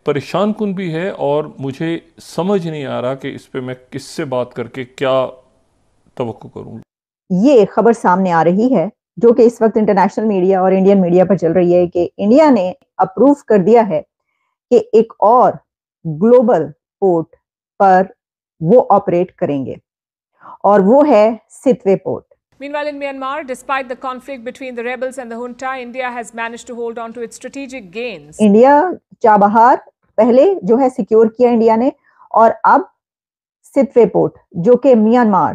परेशान कुन भी है और मुझे समझ नहीं आ रहा कि इस पे मैं किससे बात करके क्या तवक्को करूं। ये खबर सामने आ रही है जो कि इस वक्त इंटरनेशनल मीडिया और इंडियन मीडिया पर चल रही है कि इंडिया ने अप्रूव कर दिया है कि एक और ग्लोबल पोर्ट पर वो ऑपरेट करेंगे और वो है Sittwe port. Meanwhile, in Myanmar, despite the conflict between the rebels and the junta, India has managed to hold on to its strategic gains. India Chabahar पहले जो है सिक्योर किया इंडिया ने, और अब सितवे पोर्ट जो कि म्यांमार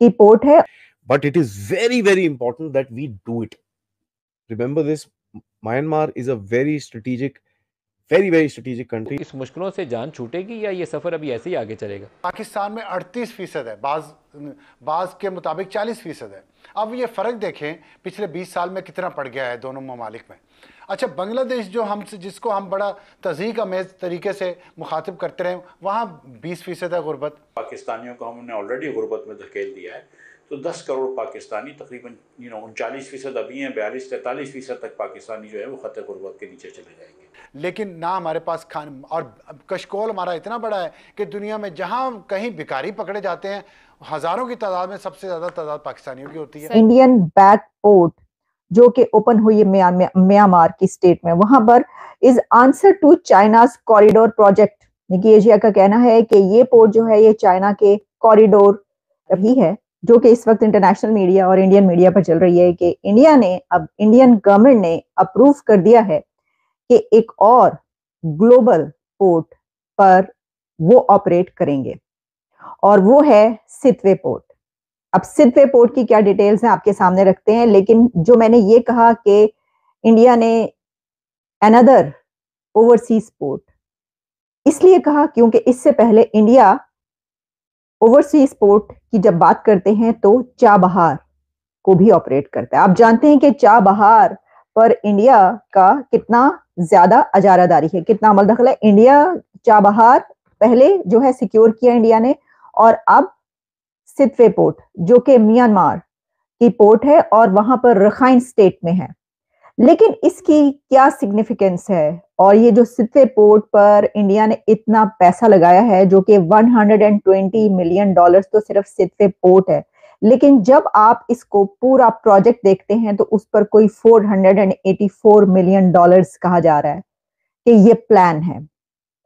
की पोर्ट है। But it is very, very important that we do it. Remember this, Myanmar is a very strategic, very strategic country. इस मुश्किलों से जान छूटेगी या ये सफर अभी ऐसे ही आगे चलेगा? पाकिस्तान में 38% है, बाज के मुताबिक 40% है। अब ये फ़र्क देखें पिछले 20 साल में कितना पड़ गया है दोनों ममालिक में। अच्छा, बांग्लादेश जो जिसको हम बड़ा तज़ीक अमेज़ तरीके से मुखातिब करते रहे, वहाँ 20% है गुर्बत। पाकिस्तानियों को हमने ऑलरेडी गुर्बत में धकेल दिया है, तो 10 करोड़ पाकिस्तानी तकरीबन 39% अभी हैं, 42-43% तक पाकिस्तानी जो है वो खतरे गुर्बत के नीचे चले जाएंगे। लेकिन ना हमारे पास खान, और कशकोल हमारा इतना बड़ा है कि दुनिया में जहां कहीं भिखारी पकड़े जाते हैं हजारों की तादाद में सबसे ज्यादा तादाद पाकिस्तानियों की होती है। इंडियन बैक पोर्ट जो कि ओपन हुई है म्यांमार की स्टेट में, वहां पर is answer to China's corridor project. Nikkei Asia का कहना है कि ये पोर्ट जो है ये चाइना के कॉरिडोर भी है, जो कि इस वक्त इंटरनेशनल मीडिया और इंडियन मीडिया पर चल रही है कि इंडिया ने अब इंडियन गवर्नमेंट ने अप्रूव कर दिया है कि एक और ग्लोबल पोर्ट पर वो ऑपरेट करेंगे और वो है सितवे पोर्ट। अब सितवे पोर्ट की क्या डिटेल्स हैं आपके सामने रखते हैं, लेकिन जो मैंने ये कहा कि इंडिया ने अनदर ओवरसीज पोर्ट इसलिए कहा क्योंकि इससे पहले इंडिया ओवरसीज पोर्ट की जब बात करते हैं तो चाबहार को भी ऑपरेट करता है। आप जानते हैं कि चाबहार पर इंडिया का कितना ज्यादा अजारादारी है, कितना अमल दखल है। इंडिया चाबहार पहले जो है सिक्योर किया इंडिया ने, और अब सितवे पोर्ट जो कि म्यांमार की पोर्ट है और वहां पर रखाइन स्टेट में है। लेकिन इसकी क्या सिग्निफिकेंस है, और ये जो सितवे पोर्ट पर इंडिया ने इतना पैसा लगाया है जो कि $120 मिलियन तो सिर्फ सितवे पोर्ट है, लेकिन जब आप इसको पूरा प्रोजेक्ट देखते हैं तो उस पर कोई $484 मिलियन कहा जा रहा है कि ये प्लान है।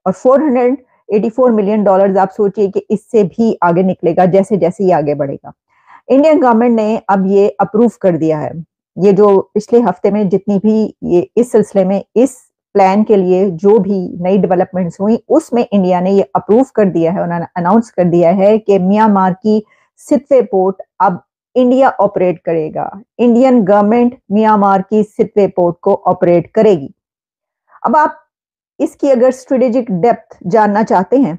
और $484 मिलियन आप सोचिए कि इससे भी आगे निकलेगा जैसे जैसे ये आगे बढ़ेगा। इंडियन गवर्नमेंट ने अब ये अप्रूव कर दिया है। ये जो पिछले हफ्ते में जितनी भी ये इस सिलसिले में इस प्लान के लिए जो भी नई डेवलपमेंट्स हुई उसमें इंडिया ने ये अप्रूव कर दिया है, उन्होंने अनाउंस कर दिया है कि म्यांमार की सितवे पोर्ट अब इंडिया ऑपरेट करेगा। इंडियन गवर्नमेंट म्यांमार की सितवे पोर्ट को ऑपरेट करेगी। अब आप इसकी अगर स्ट्रेटेजिक डेप्थ जानना चाहते हैं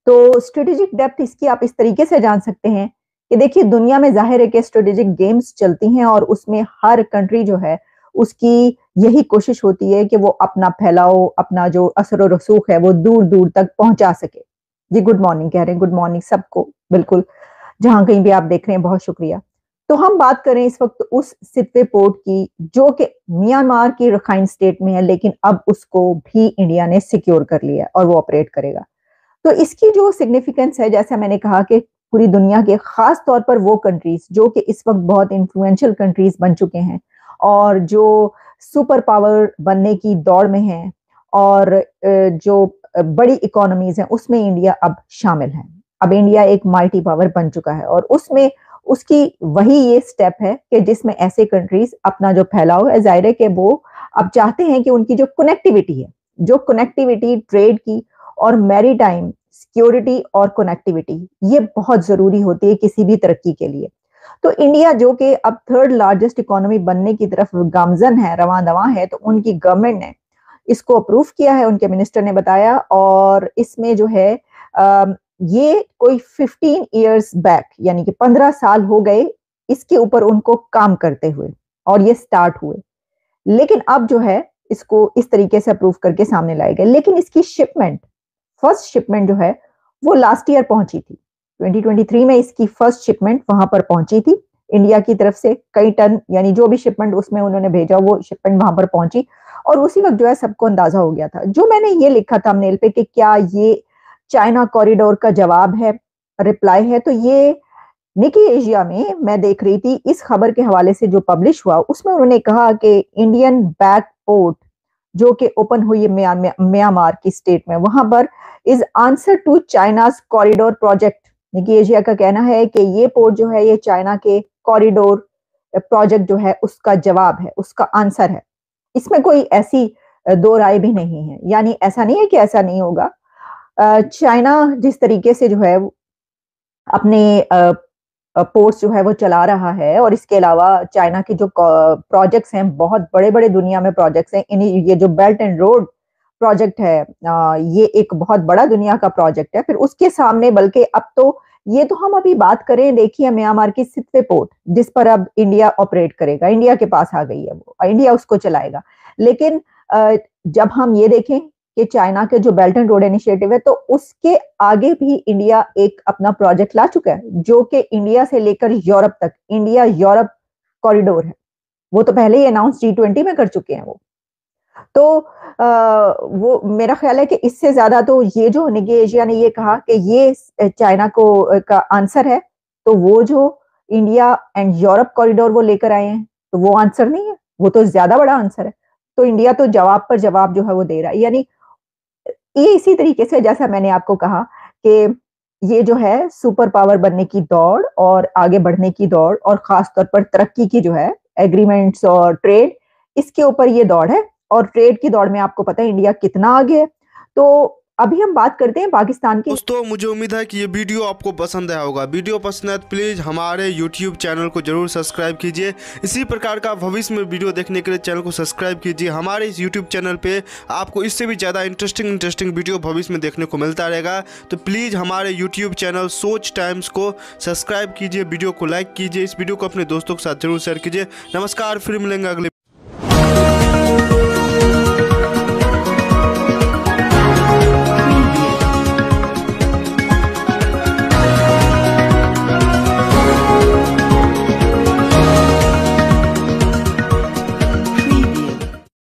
तो स्ट्रेटेजिक डेप्थ इसकी आप इस तरीके से जान सकते हैं कि देखिए, दुनिया में जाहिर है कि स्ट्रेटेजिक गेम्स चलती हैं और उसमें हर कंट्री जो है उसकी यही कोशिश होती है कि वो अपना फैलाव, अपना जो असर और रसूख है वो दूर दूर तक पहुंचा सके। जी गुड मॉर्निंग कह रहे हैं, गुड मॉर्निंग सबको, बिल्कुल जहां कहीं भी आप देख रहे हैं बहुत शुक्रिया। तो हम बात करें इस वक्त उस सितवे पोर्ट की जो कि म्यांमार की रखाइन स्टेट में है, लेकिन अब उसको भी इंडिया ने सिक्योर कर लिया और वो ऑपरेट करेगा। तो इसकी जो सिग्निफिकेंस है, जैसा मैंने कहा कि पूरी दुनिया के खास तौर पर वो कंट्रीज जो कि इस वक्त बहुत इन्फ्लुएंशियल कंट्रीज बन चुके हैं और जो सुपर पावर बनने की दौड़ में हैं और जो बड़ी इकोनॉमीज हैं उसमें इंडिया अब शामिल है। अब इंडिया एक माइटी पावर बन चुका है और उसमें उसकी वही ये स्टेप है कि जिसमें ऐसे कंट्रीज अपना जो फैलाव है, जाहिर है कि वो अब चाहते हैं कि उनकी जो कनेक्टिविटी है, जो कनेक्टिविटी ट्रेड की और मैरीटाइम सिक्योरिटी और कनेक्टिविटी, ये बहुत जरूरी होती है किसी भी तरक्की के लिए। तो इंडिया जो कि अब थर्ड लार्जेस्ट इकोनॉमी बनने की तरफ गामजन है, रवां दवां है, तो उनकी गवर्नमेंट ने इसको अप्रूव किया है, उनके मिनिस्टर ने बताया। और इसमें जो है ये कोई 15 इयर्स बैक यानी कि 15 साल हो गए इसके ऊपर उनको काम करते हुए और ये स्टार्ट हुए, लेकिन अब जो है इसको इस तरीके से अप्रूव करके सामने लाए गए। लेकिन इसकी शिपमेंट, फर्स्ट शिपमेंट जो है वो लास्ट ईयर पहुंची थी, 2023 में इसकी फर्स्ट शिपमेंट वहां पर पहुंची थी। इंडिया की तरफ से कई टन, यानी जो भी शिपमेंट उसमें उन्होंने भेजा वो शिपमेंट वहां पर पहुंची, और उसी वक्त जो है सबको अंदाजा हो गया था। जो मैंने ये लिखा था थंबनेल पे कि क्या ये चाइना कॉरिडोर का जवाब है, रिप्लाई है, तो ये निकी एशिया में मैं देख रही थी, इस खबर के हवाले से जो पब्लिश हुआ उसमें उन्होंने कहा कि इंडियन बैक पोर्ट जो कि ओपन हुई है म्यांमार की स्टेट में, वहां पर is answer to China's corridor project. Nikkei Asia का कहना है कि ये पोर्ट जो है ये चाइना के कॉरिडोर प्रोजेक्ट जो है उसका जवाब है, उसका आंसर है। इसमें कोई ऐसी दो राय भी नहीं है, यानी ऐसा नहीं है कि ऐसा नहीं होगा। चाइना जिस तरीके से जो है अपने पोर्ट्स जो है वो चला रहा है, और इसके अलावा चाइना के जो प्रोजेक्ट्स हैं, बहुत बड़े बड़े दुनिया में प्रोजेक्ट्स हैं, इन्हीं ये जो बेल्ट एंड रोड प्रोजेक्ट है ये एक बहुत बड़ा दुनिया का प्रोजेक्ट है। फिर उसके सामने बल्कि अब तो ये तो हम अभी बात करें, देखिए म्यांमार की सितवे पोर्ट जिस पर अब इंडिया ऑपरेट करेगा, इंडिया के पास आ गई है वो, इंडिया उसको चलाएगा। लेकिन जब हम ये देखें कि चाइना के जो बेल्ट एंड रोड इनिशिएटिव है, तो उसके आगे भी इंडिया एक अपना प्रोजेक्ट ला चुका है जो कि इंडिया से लेकर यूरोप तक, इंडिया यूरोप कॉरिडोर है। वो तो पहले ही अनाउंस G20 में कर चुके हैं वो। तो वो मेरा ख्याल है कि इससे ज्यादा तो ये जो निकी एशिया ने ये कहा कि ये चाइना को का आंसर है, तो वो जो इंडिया एंड यूरोप कॉरिडोर वो लेकर आए हैं, तो वो आंसर नहीं है, वो तो ज्यादा बड़ा आंसर है। तो इंडिया तो जवाब पर जवाब जो है वो दे रहा है। यानी ये इसी तरीके से जैसा मैंने आपको कहा कि ये जो है सुपर पावर बनने की दौड़ और आगे बढ़ने की दौड़, और खासतौर पर तरक्की की जो है एग्रीमेंट्स और ट्रेड, इसके ऊपर ये दौड़ है। और ट्रेड की दौड़ में आपको पता है इंडिया कितना आगे है। तो अभी हम बात करते हैं पाकिस्तान की। दोस्तों मुझे उम्मीद है कि ये वीडियो आपको पसंद आया होगा। वीडियो पसंद है तो प्लीज़ हमारे YouTube चैनल को जरूर सब्सक्राइब कीजिए। इसी प्रकार का भविष्य में वीडियो देखने के लिए चैनल को सब्सक्राइब कीजिए। हमारे इस YouTube चैनल पे आपको इससे भी ज़्यादा इंटरेस्टिंग वीडियो भविष्य में देखने को मिलता रहेगा। तो प्लीज़ हमारे YouTube चैनल सोच टाइम्स को सब्सक्राइब कीजिए, वीडियो को लाइक कीजिए, इस वीडियो को अपने दोस्तों के साथ जरूर शेयर कीजिए। नमस्कार, फिर मिलेंगे अगले